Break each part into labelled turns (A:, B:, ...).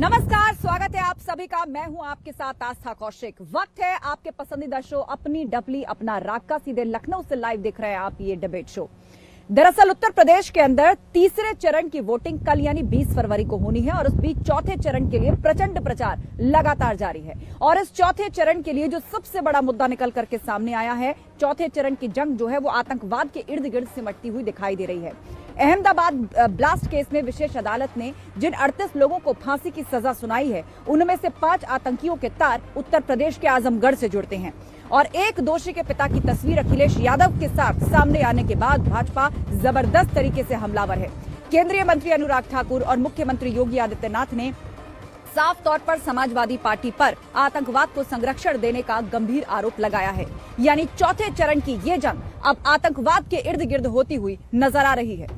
A: नमस्कार, स्वागत है आप सभी का। मैं हूं आपके साथ आस्था कौशिक। वक्त है आपके पसंदीदा शो अपनी डबली अपना राग का। सीधे लखनऊ से लाइव देख रहे हैं आप ये डिबेट शो। दरअसल उत्तर प्रदेश के अंदर तीसरे चरण की वोटिंग कल यानी 20 फरवरी को होनी है और उस बीच चौथे चरण के लिए प्रचंड प्रचार लगातार जारी है। और इस चौथे चरण के लिए जो सबसे बड़ा मुद्दा निकल करके सामने आया है, चौथे चरण की जंग जो है वो आतंकवाद के इर्द गिर्द सिमटती हुई दिखाई दे रही है। अहमदाबाद ब्लास्ट केस में विशेष अदालत ने जिन 38 लोगों को फांसी की सजा सुनाई है, उनमें से 5 आतंकियों के तार उत्तर प्रदेश के आजमगढ़ से जुड़ते हैं। और एक दोषी के पिता की तस्वीर अखिलेश यादव के साथ सामने आने के बाद भाजपा जबरदस्त तरीके से हमलावर है। केंद्रीय मंत्री अनुराग ठाकुर और मुख्यमंत्री योगी आदित्यनाथ ने साफ तौर पर समाजवादी पार्टी पर आतंकवाद को संरक्षण देने का गंभीर आरोप लगाया है। यानी चौथे चरण की ये जंग अब आतंकवाद के इर्द गिर्द होती हुई नजर आ रही है।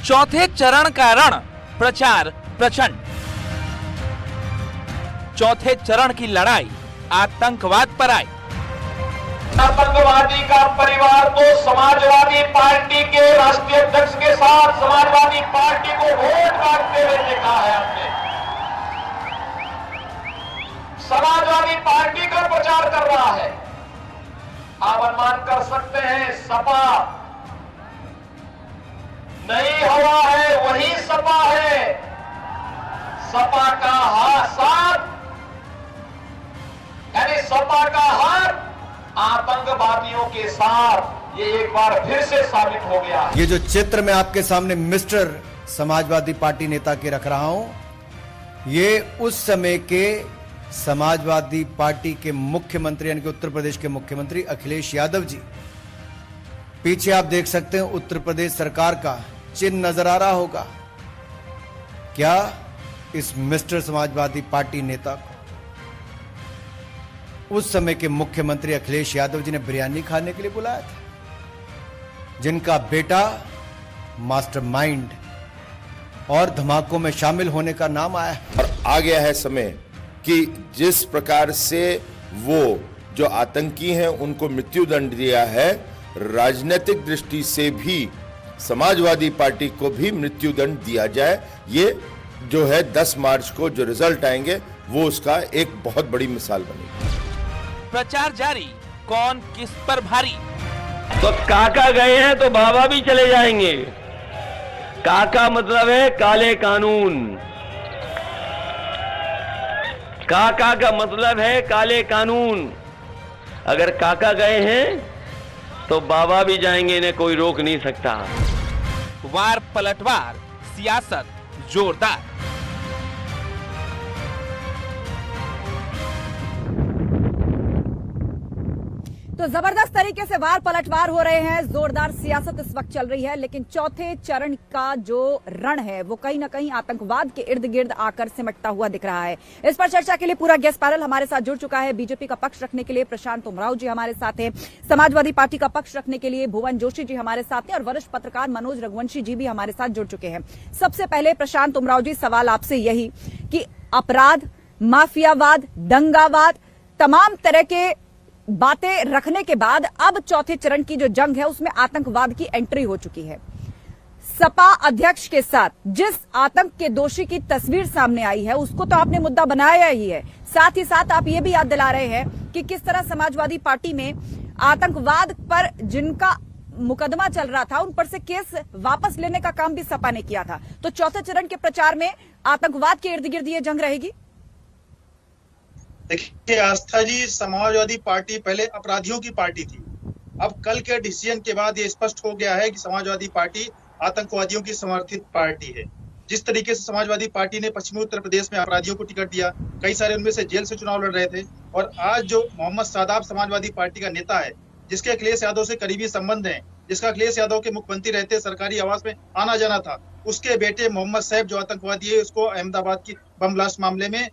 B: चौथे चरण का रण प्रचार प्रचंड। चौथे चरण की लड़ाई आतंकवाद पर आई।
C: आतंकवादी का परिवार तो समाजवादी पार्टी के राष्ट्रीय अध्यक्ष के साथ समाजवादी पार्टी को वोट मांगते हुए देखा है हमने। समाजवादी पार्टी का प्रचार कर रहा है। आप अनुमान कर सकते हैं, सपा नई हवा है, वही सपा है। सपा का साथ यानी सपा का हाथ आतंकवादियों के साथ ये एक बार फिर से साबित हो गया।
D: ये जो चित्र मैं आपके सामने मिस्टर समाजवादी पार्टी नेता के रख रहा हूं, ये उस समय के समाजवादी पार्टी के मुख्यमंत्री यानी कि उत्तर प्रदेश के मुख्यमंत्री अखिलेश यादव जी। पीछे आप देख सकते हैं उत्तर प्रदेश सरकार का चिन्ह नजर आ रहा होगा। क्या इस मिस्टर समाजवादी पार्टी नेता को उस समय के मुख्यमंत्री अखिलेश यादव जी ने बिरयानी खाने के लिए बुलाया था, जिनका बेटा मास्टरमाइंड और धमाकों में शामिल होने का नाम आया है।
E: और आ गया है समय कि जिस प्रकार से वो जो आतंकी हैं उनको मृत्यु दंड दिया है, राजनीतिक दृष्टि से भी समाजवादी पार्टी को भी मृत्यु दंड दिया जाए। ये जो है 10 मार्च को जो रिजल्ट आएंगे वो उसका एक बहुत बड़ी मिसाल बनेगी।
B: प्रचार जारी, कौन किस पर भारी।
F: तो काका गए हैं तो बाबा भी चले जाएंगे। काका मतलब है काले कानून। काका का मतलब है काले कानून। अगर काका गए हैं तो बाबा भी जाएंगे, इन्हें कोई रोक नहीं सकता।
B: वार पलटवार, सियासत जोरदार।
A: तो जबरदस्त तरीके से वार पलटवार हो रहे हैं, जोरदार सियासत इस वक्त चल रही है। लेकिन चौथे चरण का जो रण है वो कहीं ना कहीं आतंकवाद के इर्द गिर्द आकर सिमटता हुआ दिख रहा है। इस पर चर्चा के लिए पूरा गेस्ट पैनल हमारे साथ जुड़ चुका है। बीजेपी का पक्ष रखने के लिए प्रशांत उमराव जी हमारे साथ हैं, समाजवादी पार्टी का पक्ष रखने के लिए भुवन जोशी जी हमारे साथ हैं और वरिष्ठ पत्रकार मनोज रघुवंशी जी भी हमारे साथ जुड़ चुके हैं। सबसे पहले प्रशांत उमराव जी, सवाल आपसे यही कि अपराध, माफियावाद, दंगावाद, तमाम तरह के बातें रखने के बाद अब चौथे चरण की जो जंग है उसमें आतंकवाद की एंट्री हो चुकी है। सपा अध्यक्ष के साथ जिस आतंक के दोषी की तस्वीर सामने आई है उसको तो आपने मुद्दा बनाया ही है। साथ ही साथ आप ये भी याद दिला रहे हैं कि किस तरह समाजवादी पार्टी में आतंकवाद पर जिनका मुकदमा चल रहा था उन पर से केस वापस लेने का काम भी सपा ने किया था। तो चौथे चरण के प्रचार में आतंकवाद के इर्द गिर्द ये जंग रहेगी।
G: देखिए आस्था जी, समाजवादी पार्टी पहले अपराधियों की पार्टी थी। अब कल के डिसीजन के बाद ये स्पष्ट हो गया है कि समाजवादी पार्टी आतंकवादियों की समर्थित पार्टी है। जिस तरीके से समाजवादी पार्टी ने पश्चिमी उत्तर प्रदेश में अपराधियों को टिकट दिया, कई सारे उनमें से जेल से चुनाव लड़ रहे थे, और आज जो मोहम्मद सादाब समाजवादी पार्टी का नेता है, जिसके अखिलेश यादव से करीबी संबंध है, जिसका अखिलेश यादव के मुख्यमंत्री रहते सरकारी आवास में आना जाना था, उसके बेटे मोहम्मद सैफ जो आतंकवादी है, उसको अहमदाबाद की बम ब्लास्ट मामले में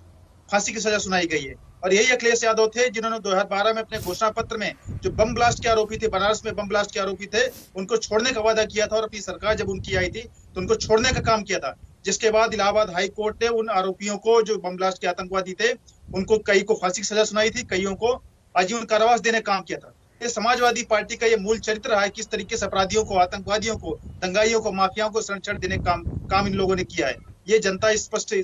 G: फांसी की सजा सुनाई गई है। और यही अखिलेश यादव थे जिन्होंने 2012 में अपने घोषणा पत्र में जो बम ब्लास्ट के आरोपी थे, बनारस में बम ब्लास्ट के आरोपी थे, उनको छोड़ने का वादा किया था। और अपनी सरकार जब उनकी आई थी तो उनको छोड़ने का काम किया था, जिसके बाद इलाहाबाद हाई कोर्ट ने उन आरोपियों को जो बम ब्लास्ट के आतंकवादी थे, उनको कई को फांसी की सजा सुनाई थी, कईयों को आजीवन कारावास देने का काम किया था। ये समाजवादी पार्टी का ये मूल चरित्र रहा है, किस तरीके से अपराधियों को, आतंकवादियों को, दंगाइयों को, माफियाओं को संरक्षण देने का काम इन लोगों ने किया है। ये जनता स्पष्ट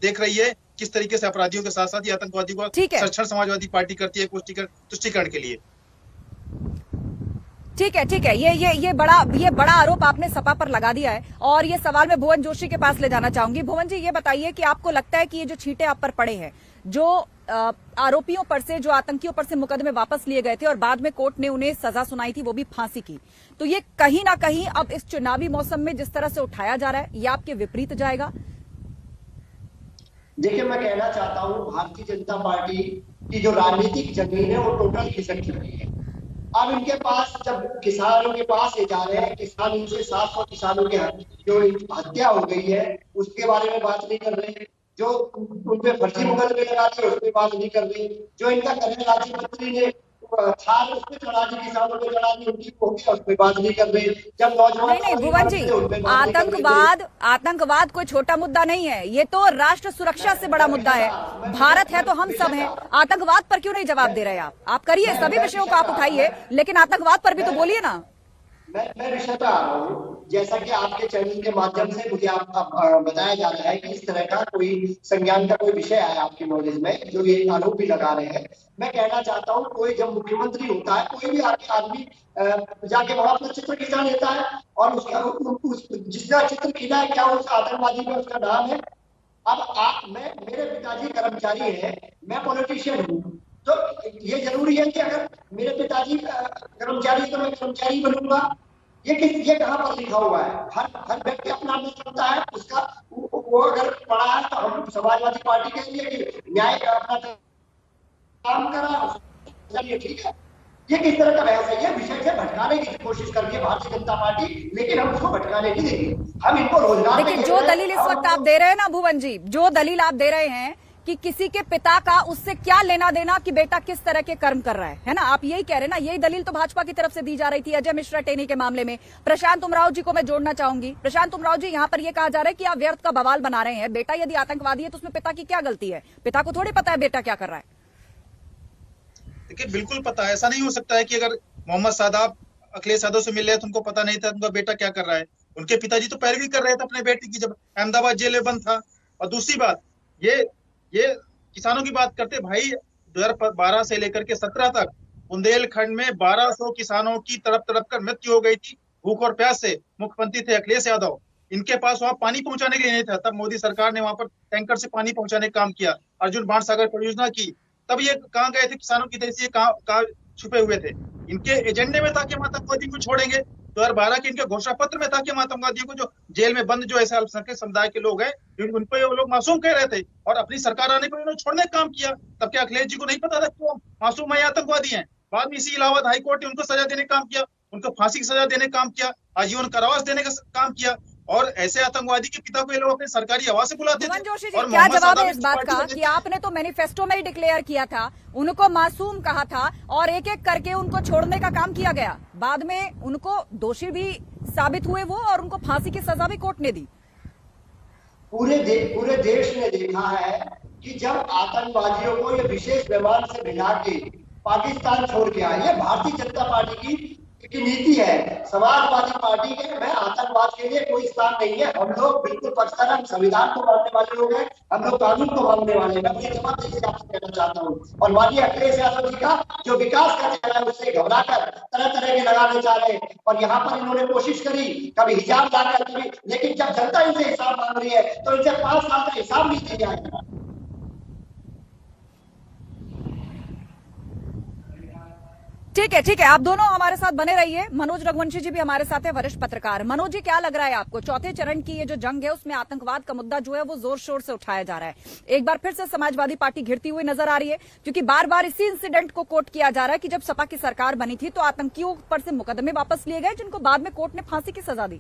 G: देख रही है किस तरीके से अपराधियों के साथ साथ ही आतंकवादियों का संरक्षण समाजवादी पार्टी करती है तुष्टिकरण के लिए।
A: ठीक है, ये बड़ा आरोप आपने सपा पर लगा दिया है और ये सवाल मैं भुवन जोशी के पास ले जाना चाहूंगी। भुवन जी, ये बताइए कि आपको लगता है कि ये जो छींटे आप पर पड़े हैं, जो आरोपियों पर से, जो आतंकियों पर से मुकदमे वापस लिए गए थे और बाद में कोर्ट ने उन्हें सजा सुनाई थी, वो भी फांसी की, तो ये कहीं ना कहीं अब इस चुनावी मौसम में जिस तरह से उठाया जा रहा है, ये आपके विपरीत जाएगा?
H: देखिए, मैं कहना चाहता हूँ भारतीय जनता पार्टी की जो राजनीतिक जमीन है वो टोटल खिसक चुकी है। अब इनके पास, जब किसानों के पास ये जा रहे हैं, किसान इनसे 700 किसानों की जो हत्या हो गई है उसके बारे में बात नहीं कर रहे, जो उनपे फर्जी मुकदमे लगा दिए उस पर बात नहीं कर रहे, जो इनका कल्याण राज्य मंत्री ने थार उस पर चढ़ा दी, किसानों पे चढ़ा दी, उनकी उस पर बात नहीं कर रहे। जब नौजवान
A: नहीं भुवन जी, आतंकवाद कोई छोटा मुद्दा नहीं है, ये तो राष्ट्र सुरक्षा से बड़ा मुद्दा है। भारत है तो हम सब हैं। आतंकवाद पर क्यों नहीं जवाब दे रहे आप करिए, सभी विषयों को आप उठाइए, लेकिन आतंकवाद पर भी तो बोलिए ना।
H: मैं विषय पे आ रहा हूँ। जैसा कि आपके चैनल के माध्यम से मुझे बताया जा रहा है कि इस तरह का कोई संज्ञान का कोई विषय है आपकी नॉलेज में, जो ये आरोप भी लगा रहे हैं। मैं कहना चाहता हूँ, कोई जब मुख्यमंत्री होता है, कोई भी आदमी जाके वहां पर चित्र खींचा लेता है और उसका जिसका चित्र खींचा है, क्या उस आतंकवादी में उसका नाम है? अब मेरे पिताजी कर्मचारी है, मैं पॉलिटिशियन हूँ, तो ये जरूरी है कि अगर मेरे पिताजी कर्मचारी तो मैं कर्मचारी बनूंगा? ये कहाँ पर लिखा हुआ है? हर व्यक्ति अपना अपना चलता है, उसका वो अगर पढ़ा है तो हम समाजवादी पार्टी के लिए कि न्याय का अपना काम करा, चलिए ठीक है। ये किस तरह का बहस है? ये विषय से भटकाने की कोशिश कर रही है भारतीय जनता पार्टी, लेकिन हम उसको भटकाने नहीं देंगे। हम इनको रोजगार,
A: लेकिन जो दलील इस वक्त आप दे रहे हैं ना भुवन जी, जो दलील आप दे रहे हैं कि किसी के पिता का उससे क्या लेना देना कि बेटा किस तरह के कर्म कर रहा है ना, आप यही कह रहे हैं ना? यही दलील तो भाजपा की तरफ से दी जा रही थी अजय मिश्रा टेनी के मामले में। प्रशांत उमराव जी को मैं जोड़ना चाहूंगी। प्रशांत उमराव जी, यहाँ पर यह कहा जा रहा है कि आप व्यर्थ का बवाल बना रहे हैं। बेटा यदि आतंकवादी है तो उसमें पिता की क्या गलती है? पिता को थोड़ी पता है बेटा क्या कर रहा है।
G: देखिए, बिल्कुल पता है। ऐसा नहीं हो सकता है कि अगर मोहम्मद सादाब अखिलेश यादव से मिल रहे तो उनको पता नहीं था उनका बेटा क्या कर रहा है। उनके पिताजी तो पैरवी कर रहे थे अपने बेटे की, जब अहमदाबाद जेल में बंद था। और दूसरी बात, ये किसानों की बात करते भाई, 2012 से लेकर के 17 तक बुंदेलखंड में 1200 किसानों की तड़प कर मृत्यु हो गई थी भूख और प्यास से। मुख्यमंत्री थे अखिलेश यादव, इनके पास वहां पानी पहुंचाने के लिए नहीं था, तब मोदी सरकार ने वहां पर टैंकर से पानी पहुंचाने का काम किया, अर्जुन बाण सागर परियोजना की। तब ये कहाँ गए थे किसानों की तरह से, कहाँ छुपे हुए थे? इनके एजेंडे में था कि हम आतंकवादी को छोड़ेंगे। 2012 के इनके घोषणा पत्र में था कि हम आतंकवादियों को, जो जेल में बंद जो ऐसे अल्पसंख्यक समुदाय के लोग हैं, उन पर वो लोग मासूम कह रहे थे, और अपनी सरकार आने पर उन्होंने छोड़ने का काम किया। तब क्या अखिलेश जी को नहीं पता था कि वो मासूम है, आतंकवादी हैं? बाद में इसी इलाहाबाद हाईकोर्ट ने उनको सजा देने का काम किया, उनको फांसी की सजा देने का काम किया, आजीवन कारावास देने का काम किया। और ऐसे आतंकवादी के पिता को ये लोग अपने सरकारी आवास से बुलाते थे।
A: जोशी जी, क्या जवाब है इस बात का कि आपने तो मैनिफेस्टो में ही डिक्लेयर किया था, उनको मासूम कहा था और एक एक करके उनको छोड़ने का काम किया गया, बाद में उनको दोषी भी साबित हुए वो, और उनको फांसी की सजा भी कोर्ट ने दी।
H: पूरे देश ने देखा है कि जब आतंकवादियों को ये विशेष विमान से भिजा के पाकिस्तान छोड़ के आए, ये भारतीय जनता पार्टी की नीति है। समाजवादी पार्टी के में आतंकवाद के लिए कोई स्थान नहीं है। हम लोग बिल्कुल पक्षधर, हम संविधान को मानने वाले लोग हैं, हम लोग कानून को मानने वाले हैं। मैं ये जवाब से आपसे कहना चाहता हूँ। और माननीय अखिलेश यादव जी का जो विकास का चेहरा है उससे घबराकर तरह तरह के लगाने चाह रहे हैं, और यहाँ पर इन्होंने कोशिश करी कभी हिजाब लाकर, कभी, लेकिन जब जनता इनसे हिसाब मांग रही है तो इनसे 5 साल का हिसाब नहीं दिया जाएगा।
A: ठीक है, आप दोनों हमारे साथ बने रहिए। मनोज रघुवंशी जी भी हमारे साथ है, वरिष्ठ पत्रकार। मनोज जी, क्या लग रहा है आपको, चौथे चरण की ये जो जंग है उसमें आतंकवाद का मुद्दा जो है वो जोर शोर से उठाया जा रहा है, एक बार फिर से समाजवादी पार्टी घिरती हुई नजर आ रही है, क्योंकि बार बार इसी इंसिडेंट को कोट किया जा रहा है कि जब सपा की सरकार बनी थी तो आतंकियों पर से मुकदमे वापस लिए गए, जिनको बाद में कोर्ट ने फांसी की सजा दी।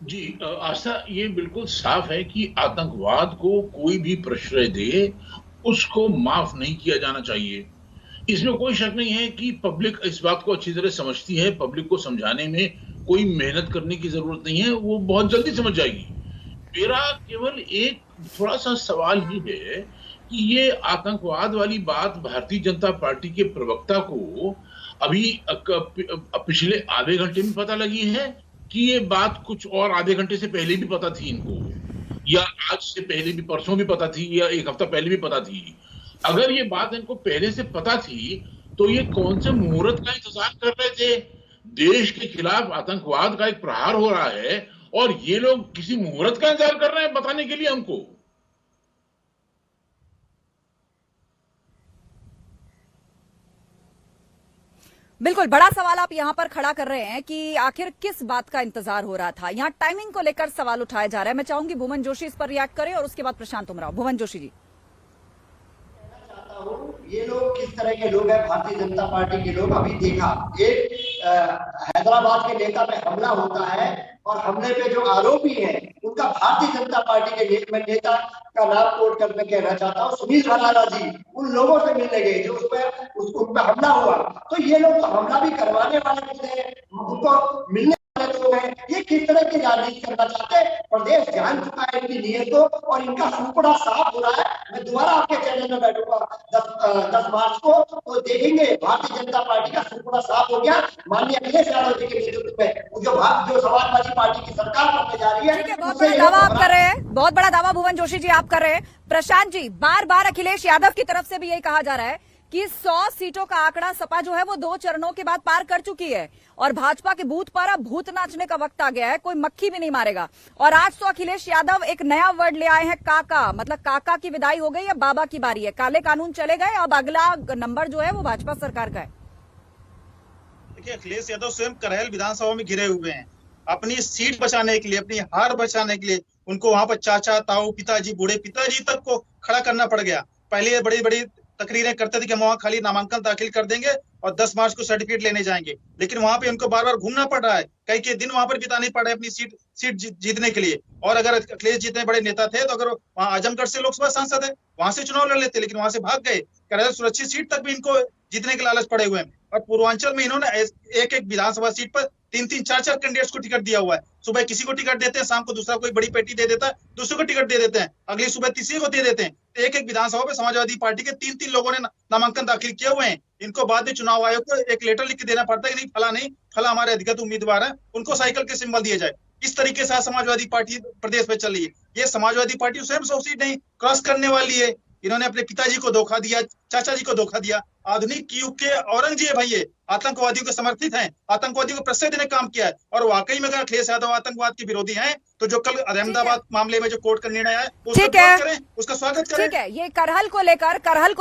I: जी आस्था, ये बिल्कुल साफ है कि आतंकवाद को कोई भी प्रश्रय दे उसको माफ नहीं किया जाना चाहिए। इसमें कोई शक नहीं है कि पब्लिक इस बात को अच्छी तरह समझती है। पब्लिक को समझाने में कोई मेहनत करने की जरूरत नहीं है, वो बहुत जल्दी समझ जाएगी। मेरा केवल एक थोड़ा सा सवाल ही है कि ये आतंकवाद वाली बात भारतीय जनता पार्टी के प्रवक्ता को अभी पिछले आधे घंटे में पता लगी है कि ये बात कुछ और आधे घंटे से पहले भी पता थी इनको, या आज से पहले भी, परसों भी पता थी, या एक हफ्ता पहले भी पता थी? अगर ये बात इनको पहले से पता थी तो ये कौन से मुहूर्त का इंतजार कर रहे थे? देश के खिलाफ आतंकवाद का एक प्रहार हो रहा है और ये लोग किसी मुहूर्त का इंतजार कर रहे हैं बताने के लिए हमको।
A: बिल्कुल बड़ा सवाल आप यहां पर खड़ा कर रहे हैं कि आखिर किस बात का इंतजार हो रहा था। यहां टाइमिंग को लेकर सवाल उठाया जा रहा है। मैं चाहूंगी भुवन जोशी इस पर रिएक्ट करें और उसके बाद प्रशांत उमराव। भुवन जोशी जी।
H: ये लोग किस तरह के लोग हैं, भारतीय जनता पार्टी के लोग। अभी देखा एक हैदराबाद के नेता पे हमला होता है और हमले पे जो आरोपी हैं उनका भारतीय जनता पार्टी के नेता का नाम कोट करके कहना चाहता हूँ, सुनील भराला जी उन लोगों से मिलने गए जो उन पर हमला हुआ। तो ये लोग तो हमला भी करवाने वाले खुद हैं, उनको मिलने वाले लोग हैं। ये किस तरह की राजनीति करना चाहते हैं? प्रदेश जान चुका है इनकी नीयत को और इनका सुपड़ा साफ हो रहा है। मैं दोबारा आपके चैनल में बैठूंगा 10 मार्च को, तो देखेंगे भारतीय जनता पार्टी का सुपड़ा साफ हो गया माननीय अखिलेश यादव जी के नेतृत्व में। जो समाजवादी पार्टी की सरकार बनने जा रही है,
A: बहुत बड़ा दावा आप कर रहे हैं, बहुत बड़ा दावा भुवन जोशी जी आप कर रहे हैं। प्रशांत जी, बार बार अखिलेश यादव की तरफ से भी यही कहा जा रहा है कि 100 सीटों का आंकड़ा सपा जो है वो 2 चरणों के बाद पार कर चुकी है और भाजपा के बूथ पर अब भूत नाचने का वक्त आ गया है, कोई मक्खी भी नहीं मारेगा। और आज तो अखिलेश यादव एक नया वर्ड ले आए हैं, काका, मतलब काका की विदाई हो गई, अब बाबा की बारी है। काले कानून चले गए, अब अगला नंबर जो है वो भाजपा सरकार का है।
G: देखिए, अखिलेश यादव स्वयं करहल विधानसभा में घिरे हुए हैं। अपनी सीट बचाने के लिए, अपनी हार बचाने के लिए उनको वहां पर चाचा, ताऊ, पिताजी, बूढ़े पिताजी तक को खड़ा करना पड़ गया। पहले ये बड़ी बड़ी तकरीरें करते थे कि हम वहां खाली नामांकन दाखिल कर देंगे और 10 मार्च को सर्टिफिकेट लेने जाएंगे, लेकिन वहां पे उनको बार बार घूमना पड़ रहा है, कई दिन वहां पर बिताने पड़ रहे हैं अपनी सीट जीतने के लिए। और अगर अखिलेश जितने बड़े नेता थे तो अगर वहां आजमगढ़ से लोकसभा सांसद है, वहां से चुनाव लड़ लेते, लेकिन वहां से भाग गए। करहल सुरक्षित सीट तक भी इनको जीतने के लालच पड़े हुए हैं। और पूर्वांचल में इन्होंने एक विधानसभा सीट पर 3-3, 4-4 कैंडिडेट्स को टिकट दिया हुआ है। सुबह किसी को टिकट देते हैं, शाम को दूसरा कोई बड़ी पेटी दे देता है, दूसरे को टिकट दे देते हैं, अगली सुबह तीसरे को दे देते हैं। एक विधानसभा में समाजवादी पार्टी के 3-3 लोगों ने नामांकन दाखिल किए हुए हैं। इनको बाद में चुनाव आयोग को एक लेटर लिख के देना पड़ता है कि नहीं फला हमारे अधिकृत उम्मीदवार है, उनको साइकिल के सिंबल दिए जाए। इस तरीके से समाजवादी पार्टी प्रदेश में चल रही है। ये समाजवादी पार्टी स्वयं 100 सीट नहीं क्रॉस करने वाली है। इन्होंने अपने पिताजी को धोखा दिया, चाचा जी को धोखा दिया। आधुनिक युग के औरंगजेब है ये, आतंकवादियों के समर्थित हैं, आतंकवादियों को प्रश्रय देने काम किया है। और वाकई में अगर अखिलेश यादव आतंकवाद के विरोधी हैं तो जो कल अहमदाबाद मामले में जो कोर्ट का निर्णय आया उसका स्वागत करें।
A: ठीक है, ये करहल को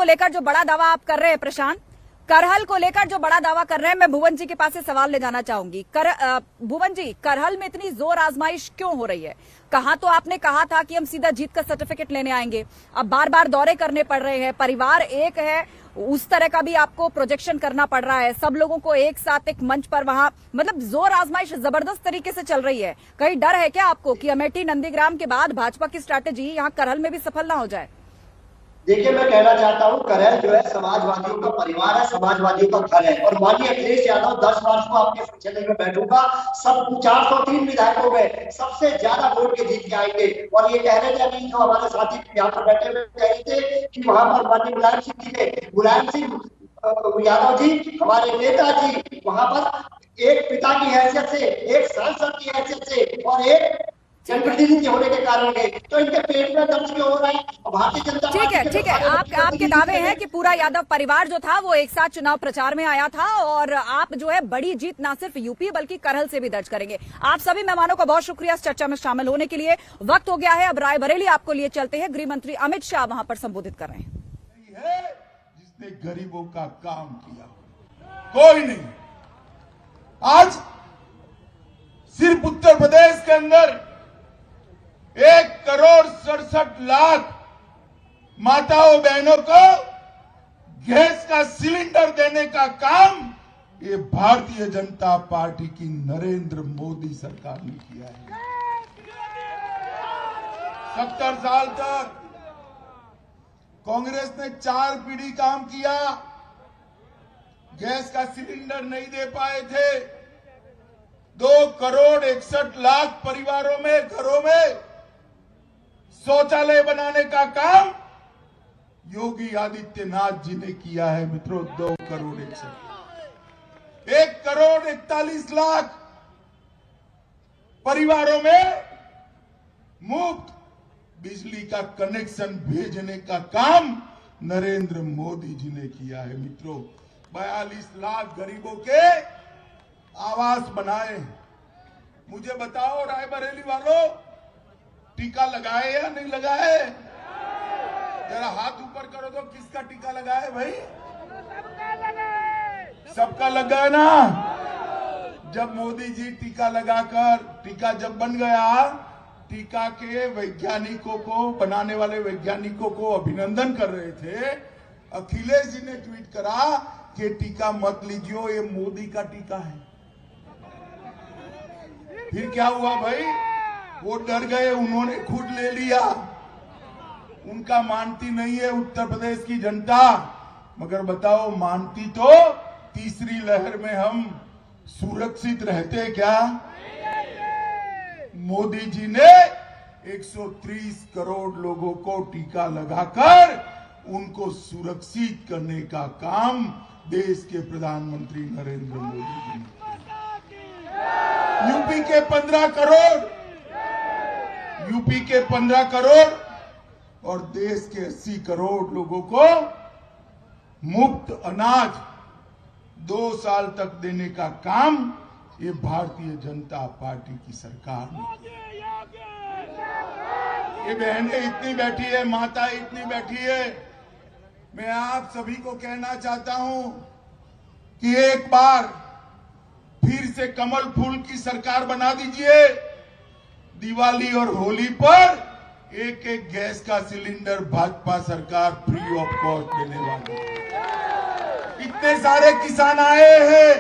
A: लेकर जो बड़ा दावा आप कर रहे हैं प्रशांत, करहल को लेकर जो बड़ा दावा कर रहे हैं, मैं भुवन जी के पास से सवाल ले जाना चाहूंगी। भुवन जी, करहल में इतनी जोर आजमाइश क्यों हो रही है? कहा तो आपने कहा था कि हम सीधा जीत का सर्टिफिकेट लेने आएंगे, अब बार बार दौरे करने पड़ रहे हैं, परिवार एक है, उस तरह का भी आपको प्रोजेक्शन करना पड़ रहा है, सब लोगों को एक साथ एक मंच पर, वहां मतलब जोर आजमाइश जबरदस्त तरीके से चल रही है। कहीं डर है क्या आपको कि अमेठी नंदीग्राम के बाद भाजपा की स्ट्रैटेजी यहाँ करहल में भी सफल ना हो जाए?
H: देखिए, मैं कहना चाहता हूँ करहल जो है समाजवादियों का परिवार है, समाजवादियों का घर है। और माननीय अखिलेश यादव 10 मार्च को आपके चैनल में बैठूंगा, सब 403 विधायकों में सबसे ज्यादा वोट के जीत के आएंगे। और ये कह रहे थे अभी जो हमारे साथी यहाँ पर बैठे हुए कह रहे थे कि वहां पर माननीय मुलायम सिंह यादव जी हमारे नेता जी वहां पर एक पिता की हैसियत से, एक सांसद की हैसियत से और एक जनप्रतिनिधि होने के कारण गए, तो इनके पेट में दर्द क्यों हो रहा है? भारतीय जनता पार्टी
A: ठीक है, आपके दावे हैं कि पूरा यादव परिवार जो था वो एक साथ चुनाव प्रचार में आया था और आप जो है बड़ी जीत ना सिर्फ यूपी बल्कि करहल से भी दर्ज करेंगे। आप सभी मेहमानों का बहुत शुक्रिया इस चर्चा में शामिल होने के लिए। वक्त हो गया है, अब रायबरेली आपको लिए चलते हैं। गृह मंत्री अमित शाह वहां पर संबोधित कर रहे हैं।
J: जिसने गरीबों का काम किया कोई नहीं। आज सिर्फ उत्तर प्रदेश के अंदर 1,67,00,000 माताओं बहनों को गैस का सिलेंडर देने का काम ये भारतीय जनता पार्टी की नरेंद्र मोदी सरकार ने किया है। 70 साल तक कांग्रेस ने 4 पीढ़ी काम किया, गैस का सिलेंडर नहीं दे पाए थे। 2,61,00,000 परिवारों में, घरों में शौचालय बनाने का काम योगी आदित्यनाथ जी ने किया है मित्रों। 2 करोड़ 1 करोड़ 41 लाख परिवारों में मुफ्त बिजली का कनेक्शन भेजने का काम नरेंद्र मोदी जी ने किया है मित्रों। 42 लाख गरीबों के आवास बनाए। मुझे बताओ रायबरेली वालों, टीका लगाए या नहीं लगाए? जरा हाथ ऊपर करो तो किसका टीका लगाए भाई? सबका लगा ना। जब मोदी जी टीका लगाकर, टीका जब बन गया, टीका के वैज्ञानिकों को, बनाने वाले वैज्ञानिकों को अभिनंदन कर रहे थे। अखिलेश जी ने ट्वीट करा कि टीका मत लीजिए, ये मोदी का टीका है। फिर क्या हुआ भाई? वो डर गए, उन्होंने खुद ले लिया। उनका मानती नहीं है उत्तर प्रदेश की जनता। मगर बताओ, मानती तो तीसरी लहर में हम सुरक्षित रहते क्या? मोदी जी ने 130 करोड़ लोगों को टीका लगाकर उनको सुरक्षित करने का काम देश के प्रधानमंत्री नरेंद्र मोदी जी ने। यूपी के 15 करोड़, यूपी के 15 करोड़ और देश के 80 करोड़ लोगों को मुफ्त अनाज 2 साल तक देने का काम ये भारतीय जनता पार्टी की सरकार ने। ये बहनें इतनी बैठी है, माता इतनी बैठी है। मैं आप सभी को कहना चाहता हूं कि एक बार फिर से कमल फूल की सरकार बना दीजिए। दिवाली और होली पर एक गैस का सिलेंडर भाजपा सरकार फ्री ऑफ कॉस्ट देने वाली है। इतने सारे किसान आए हैं,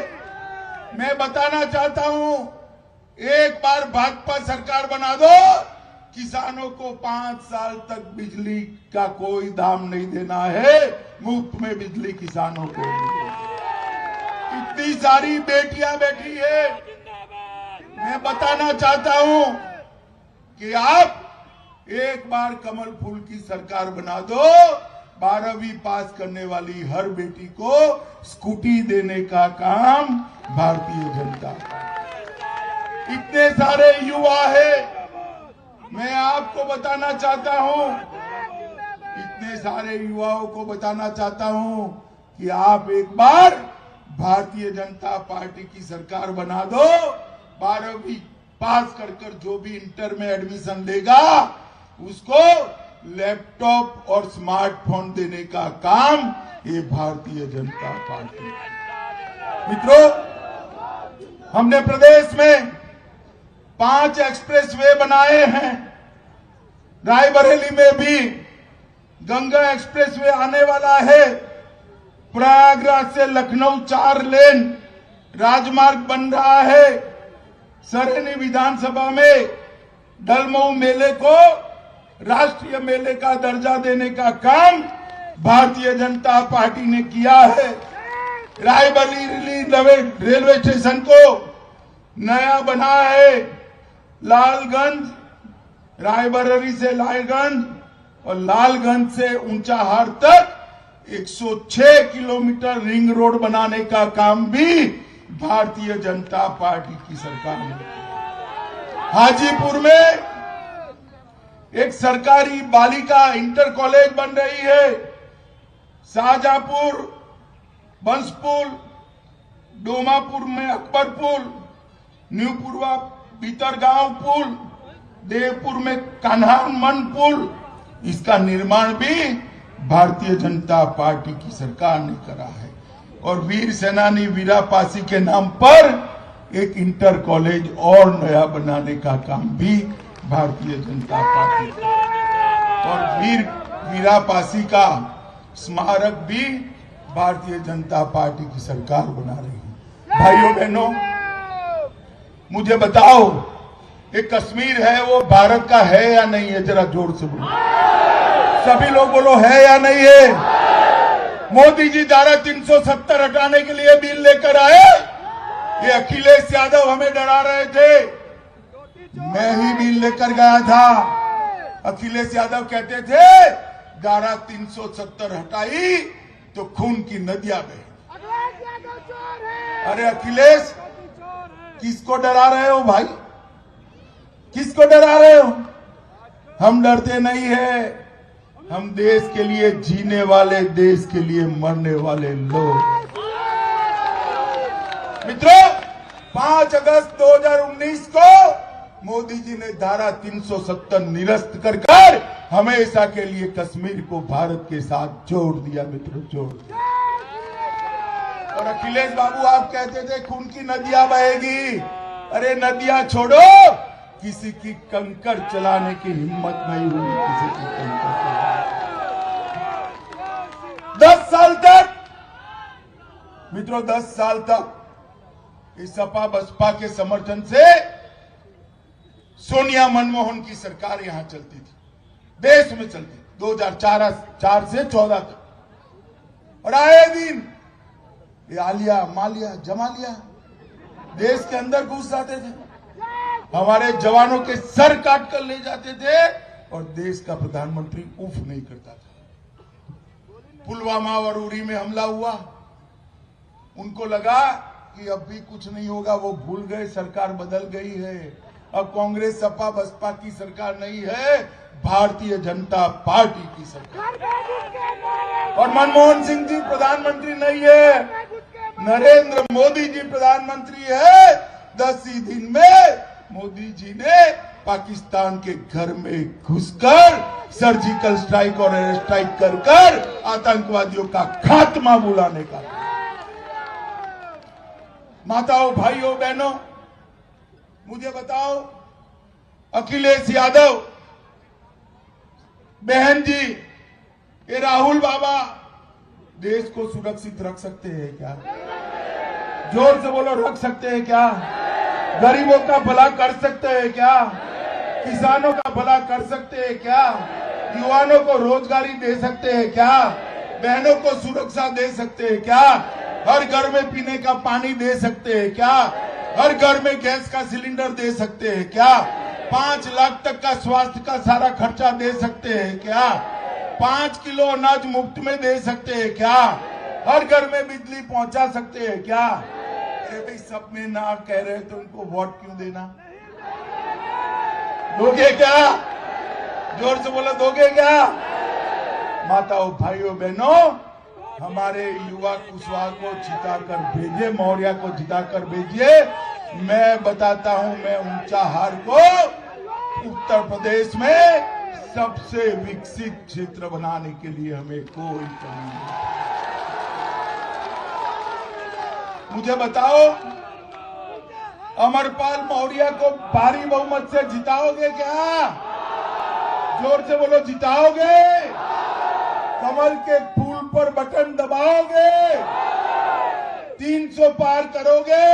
J: मैं बताना चाहता हूं, एक बार भाजपा सरकार बना दो, किसानों को 5 साल तक बिजली का कोई दाम नहीं देना है, मुफ्त में बिजली किसानों को। इतनी सारी बेटियां बैठी है, मैं बताना चाहता हूं कि आप एक बार कमल फूल की सरकार बना दो, 12वीं पास करने वाली हर बेटी को स्कूटी देने का काम भारतीय जनता का। इतने सारे युवा है, मैं आपको बताना चाहता हूं, इतने सारे युवाओं को बताना चाहता हूं कि आप एक बार भारतीय जनता पार्टी की सरकार बना दो। 12वीं पास कर जो भी इंटर में एडमिशन लेगा उसको लैपटॉप और स्मार्टफोन देने का काम ये भारतीय जनता पार्टी। मित्रों, हमने प्रदेश में 5 एक्सप्रेसवे बनाए हैं। रायबरेली में भी गंगा एक्सप्रेसवे आने वाला है। प्रयागराज से लखनऊ 4 लेन राजमार्ग बन रहा है। सरेनी विधानसभा में डलमऊ मेले को राष्ट्रीय मेले का दर्जा देने का काम भारतीय जनता पार्टी ने किया है। रायबरेली रेलवे स्टेशन को नया बना है। लालगंज, रायबरेली से लालगंज और लालगंज से ऊंचाहार तक 106 किलोमीटर रिंग रोड बनाने का काम भी भारतीय जनता पार्टी की सरकार ने। हाजीपुर में एक सरकारी बालिका इंटर कॉलेज बन रही है। शाहजहांपुर, बंसपुर, डोमापुर में अकबर पुल, न्यूपुरवा भीतरगांव पुल, देवपुर में कान्हामन पुल, इसका निर्माण भी भारतीय जनता पार्टी की सरकार ने करा है। और वीर सेनानी वीरापासी के नाम पर एक इंटर कॉलेज और नया बनाने का काम भी भारतीय जनता पार्टी का। और वीरापासी का स्मारक भी भारतीय जनता पार्टी की सरकार बना रही है। भाइयों बहनों, मुझे बताओ, एक कश्मीर है वो भारत का है या नहीं है? जरा जोर से बोलो, सभी लोग बोलो, है या नहीं है? मोदी जी धारा 370 हटाने के लिए बिल लेकर आए। ये अखिलेश यादव हमें डरा रहे थे। मैं ही बिल लेकर गया था। अखिलेश यादव कहते थे धारा 370 हटाई तो खून की नदियां बही। अरे अखिलेश, किसको डरा रहे हो भाई? किसको डरा रहे हो? हम डरते नहीं है। हम देश के लिए जीने वाले, देश के लिए मरने वाले लोग। मित्रों, 5 अगस्त 2019 को मोदी जी ने धारा 370 निरस्त कर हमेशा के लिए कश्मीर को भारत के साथ जोड़ दिया। मित्रों, जोड़ दिया। और अखिलेश बाबू, आप कहते थे खून की नदियां बहेगी। अरे नदियां छोड़ो, किसी की कंकर चलाने की हिम्मत नहीं हुई। किसी की कंकर चलाने। 10 साल तक मित्रों, 10 साल तक इस सपा बसपा के समर्थन से सोनिया मनमोहन की सरकार यहां चलती थी, देश में चलती। 2004 से 14 तक। और आए दिन ये आलिया मालिया जमालिया देश के अंदर घुस जाते थे, हमारे जवानों के सर काट कर ले जाते थे और देश का प्रधानमंत्री उफ नहीं करता था। पुलवामा और उरी में हमला हुआ, उनको लगा कि अब भी कुछ नहीं होगा, वो भूल गए, सरकार बदल गई है। अब कांग्रेस सपा बसपा की सरकार नहीं है, भारतीय जनता पार्टी की सरकार। और मनमोहन सिंह जी प्रधानमंत्री नहीं है, नरेंद्र मोदी जी प्रधानमंत्री है। 10 ही दिन में मोदी जी ने पाकिस्तान के घर में घुसकर सर्जिकल स्ट्राइक और एयर स्ट्राइक कर आतंकवादियों का खात्मा बुलाने का। माताओं, भाइयों, बहनों, मुझे बताओ, अखिलेश यादव बहन जी, ये राहुल बाबा देश को सुरक्षित रख सकते हैं क्या? जोर से बोलो, रख सकते हैं क्या? गरीबों का भला कर सकते हैं क्या? किसानों का भला कर सकते हैं क्या? युवाओं को रोजगारी दे सकते हैं क्या? बहनों को सुरक्षा दे सकते हैं क्या? हर घर में पीने का पानी दे सकते हैं क्या? हर घर में गैस का सिलेंडर दे सकते हैं क्या? 5 लाख तक का स्वास्थ्य का सारा खर्चा दे सकते हैं क्या? 5 किलो अनाज मुफ्त में दे सकते हैं क्या? हर घर में बिजली पहुंचा सकते हैं क्या? अरे भाई, सब में ना कह रहे तो उनको वोट क्यों देना? दोगे क्या? जोर से बोलो, दोगे क्या? माताओं, भाइयों, बहनों, हमारे युवा कुशवाहा को जिताकर भेजिए, मौर्य को जिताकर भेजिए। मैं बताता हूं, मैं ऊंचा हार को उत्तर प्रदेश में सबसे विकसित क्षेत्र बनाने के लिए हमें कोई कमी नहीं। मुझे बताओ, अमरपाल मौर्य को भारी बहुमत से जिताओगे क्या? जोर से बोलो, जिताओगे? कमल के फूल पर बटन दबाओगे? 300 पार करोगे?